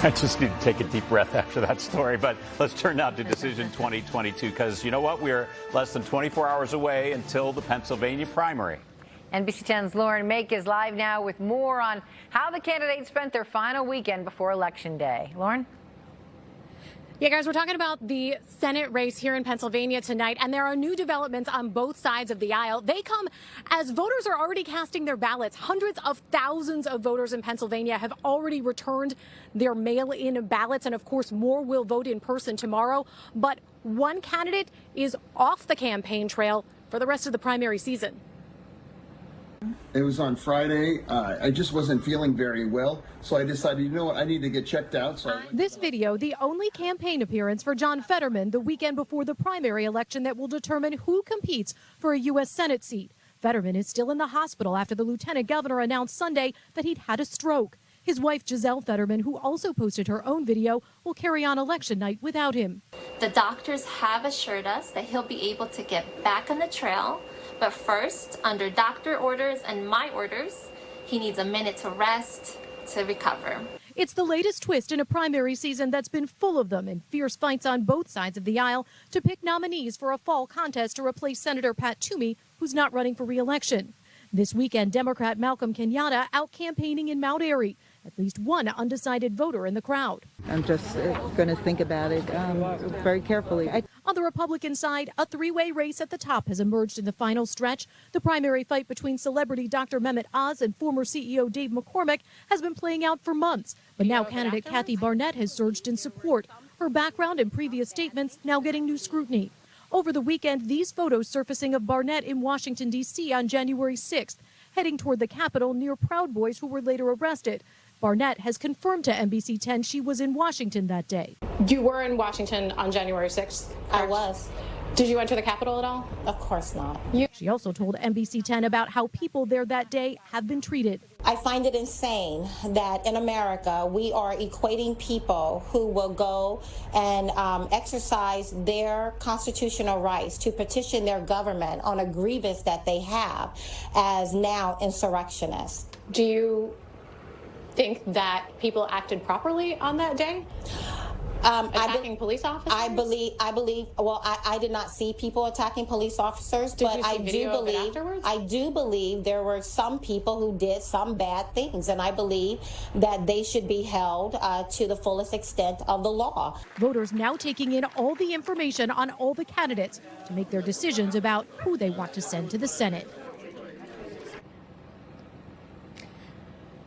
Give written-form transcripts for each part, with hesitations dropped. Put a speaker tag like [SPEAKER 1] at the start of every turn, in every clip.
[SPEAKER 1] I just need to take a deep breath after that story. But let's turn now to Decision 2022, because you know what? We're less than 24 hours away until the Pennsylvania primary.
[SPEAKER 2] NBC 10's Lauren Mayk is live now with more on how the candidates spent their final weekend before Election Day. Lauren?
[SPEAKER 3] Yeah, guys, we're talking about the Senate race here in Pennsylvania tonight, and there are new developments on both sides of the aisle. They come as voters are already casting their ballots. Hundreds of thousands of voters in Pennsylvania have already returned their mail-in ballots, and of course, more will vote in person tomorrow. But one candidate is off the campaign trail for the rest of the primary season.
[SPEAKER 4] It was on Friday. I just wasn't feeling very well, so I decided, you know what, I need to get checked out.
[SPEAKER 3] This video, the only campaign appearance for John Fetterman the weekend before the primary election that will determine who competes for a U.S. Senate seat. Fetterman is still in the hospital after the lieutenant governor announced Sunday that he'd had a stroke. His wife, Giselle Fetterman, who also posted her own video, will carry on election night without him.
[SPEAKER 5] The doctors have assured us that he'll be able to get back on the trail. But first, under doctor orders and my orders, he needs a minute to rest, to recover.
[SPEAKER 3] It's the latest twist in a primary season that's been full of them and fierce fights on both sides of the aisle to pick nominees for a fall contest to replace Senator Pat Toomey, who's not running for re-election. This weekend, Democrat Malcolm Kenyatta out campaigning in Mount Airy. At least one undecided voter in the crowd.
[SPEAKER 6] I'm just going to think about it very carefully.
[SPEAKER 3] On the Republican side, a three-way race at the top has emerged in the final stretch. The primary fight between celebrity Dr. Mehmet Oz and former CEO Dave McCormick has been playing out for months. But now candidate Kathy Barnett has surged in support. Her background and previous statements now getting new scrutiny. Over the weekend, these photos surfacing of Barnett in Washington, D.C. on January 6th, heading toward the Capitol near Proud Boys who were later arrested. Barnett has confirmed to NBC 10 she was in Washington that day.
[SPEAKER 7] You were in Washington on January 6th? Correct?
[SPEAKER 5] I was.
[SPEAKER 7] Did you enter the Capitol at all?
[SPEAKER 5] Of course not.
[SPEAKER 3] She also told NBC 10 about how people there that day have been treated.
[SPEAKER 8] I find it insane that in America we are equating people who will go and exercise their constitutional rights to petition their government on a grievance that they have as now insurrectionists.
[SPEAKER 7] Do you think that people acted properly on that day? Attacking police officers?
[SPEAKER 8] I believe, well, I did not see people attacking police officers, but I do believe there were some people who did some bad things, and I believe that they should be held to the fullest extent of the law.
[SPEAKER 3] Voters now taking in all the information on all the candidates to make their decisions about who they want to send to the Senate.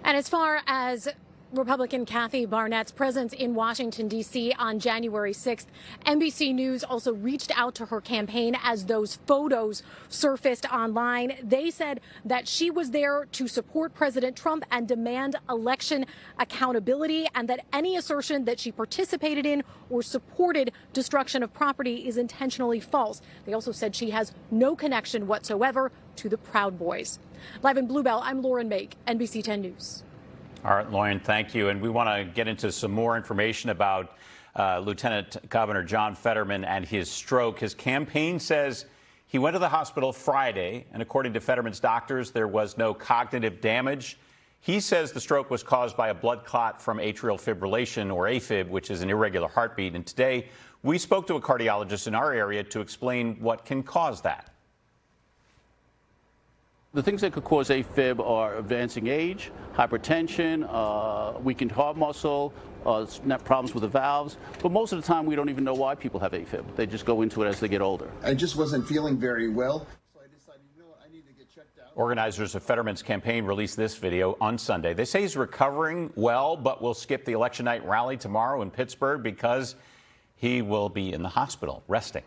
[SPEAKER 3] And as far as Republican Kathy Barnett's presence in Washington, D.C. on January 6th, NBC News also reached out to her campaign as those photos surfaced online. They said that she was there to support President Trump and demand election accountability, and that any assertion that she participated in or supported destruction of property is intentionally false. They also said she has no connection whatsoever to the Proud Boys. Live in Bluebell, I'm Lauren Mayk, NBC 10 News.
[SPEAKER 1] All right, Lauren, thank you. And we want to get into some more information about Lieutenant Governor John Fetterman and his stroke. His campaign says he went to the hospital Friday, and according to Fetterman's doctors, there was no cognitive damage. He says the stroke was caused by a blood clot from atrial fibrillation, or AFib, which is an irregular heartbeat. And today, we spoke to a cardiologist in our area to explain what can cause that.
[SPEAKER 9] The things that could cause AFib are advancing age, hypertension, weakened heart muscle, problems with the valves. But most of the time, we don't even know why people have AFib. They just go into it as they get older.
[SPEAKER 4] I just wasn't feeling very well, so I decided, you know what, I need to get checked out.
[SPEAKER 1] Organizers of Fetterman's campaign released this video on Sunday. They say he's recovering well, but will skip the election night rally tomorrow in Pittsburgh because he will be in the hospital resting.